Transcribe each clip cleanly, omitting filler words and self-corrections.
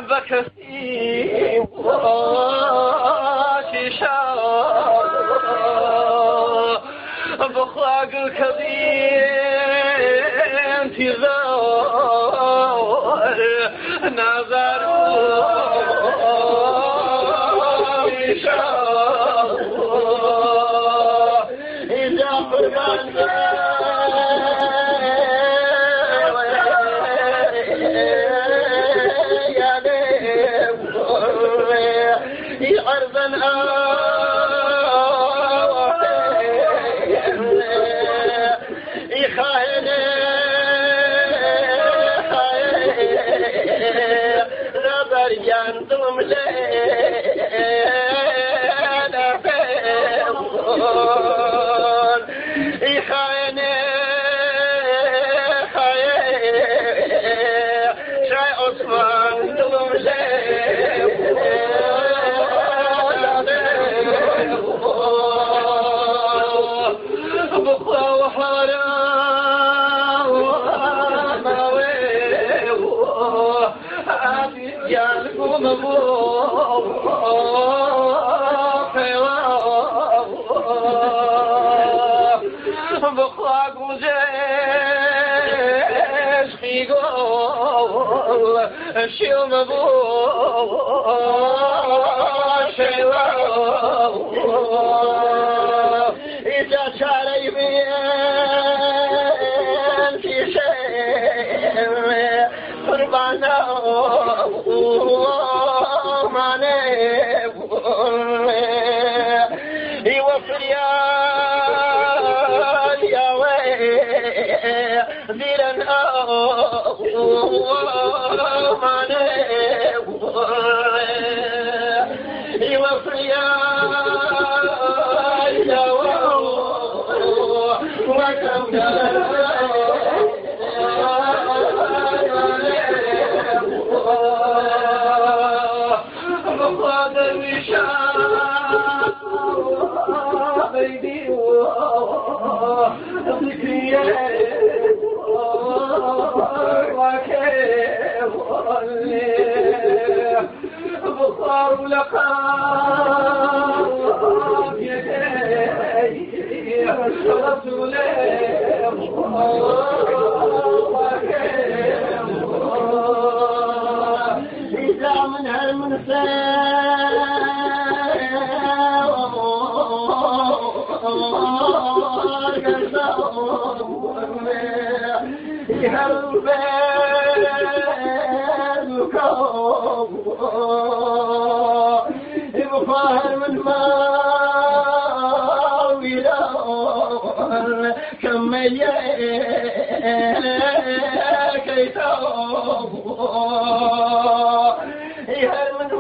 بكثي وشيشا بخلاق الكذين تذار نظر وشيشا إذا فرمان شيوم ابو شيوا اذا شاري بين في شيء قربانا ما نقول يوفر يا ذيرا بخار لقاء يدي رسول إذا من بخار من ماويلا كم كي يهر من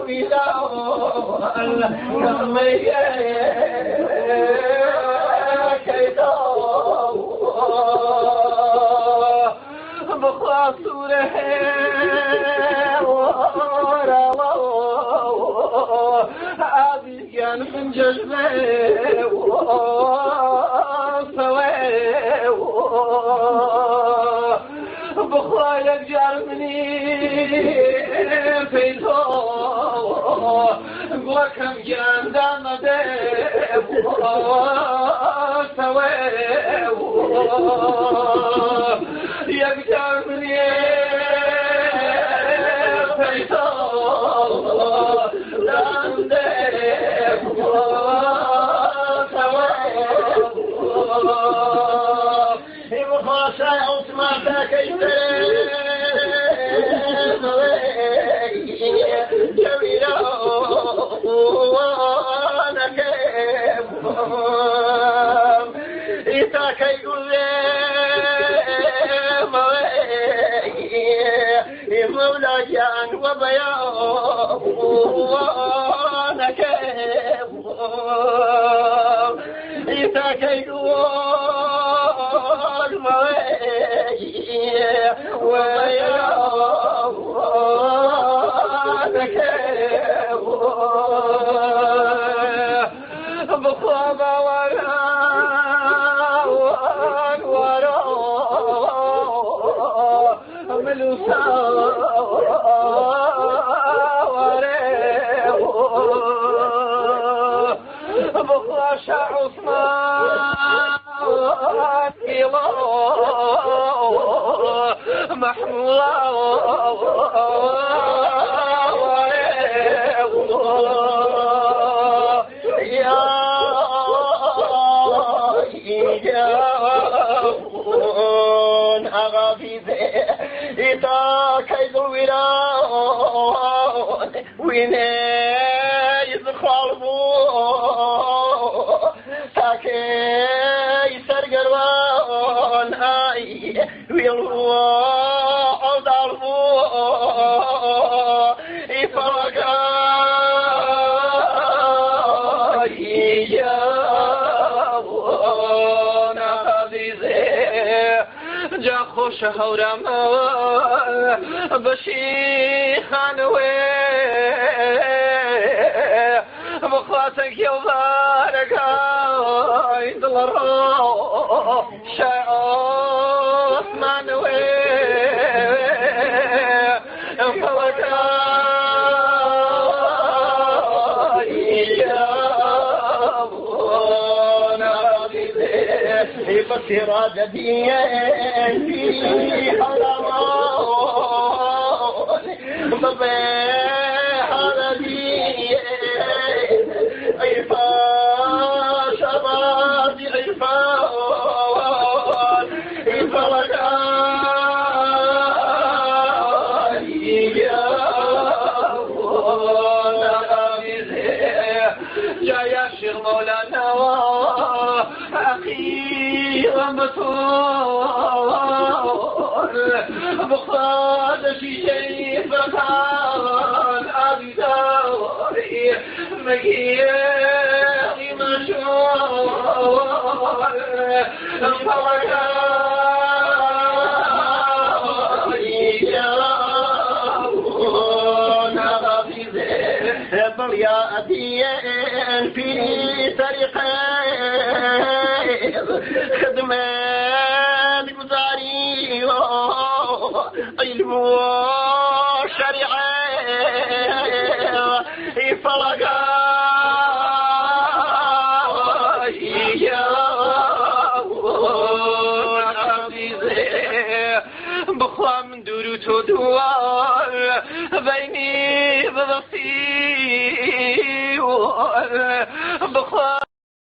ماويلا كم كي بخاصوره عادي من جذبه وصواه بخايا جرمني في الهوى وكم جان دام ديب وصواه يجرمني في الهوى دام ديب وصواه بخاصة عثمان كيف جميلة وانا كيف إذا كيقول مولا جان وبيان وانا كيف إذا كيقول شهورم بشي خانوي بخواتك يوبارك عيد الروح شعوث مانوي فلك بصيرة جديد في حرمان ببيح رديد عرفان شباب عرفان فرقان جاي الشيخ مولانا أخيرا بطول بخاد شيء فكان أبي دوري مكيري مشوار ضياءتين في طريقين خدمة الجزاري علم وشريعة فرقا بخوا من دروت ودوار بيني بضصي بخوا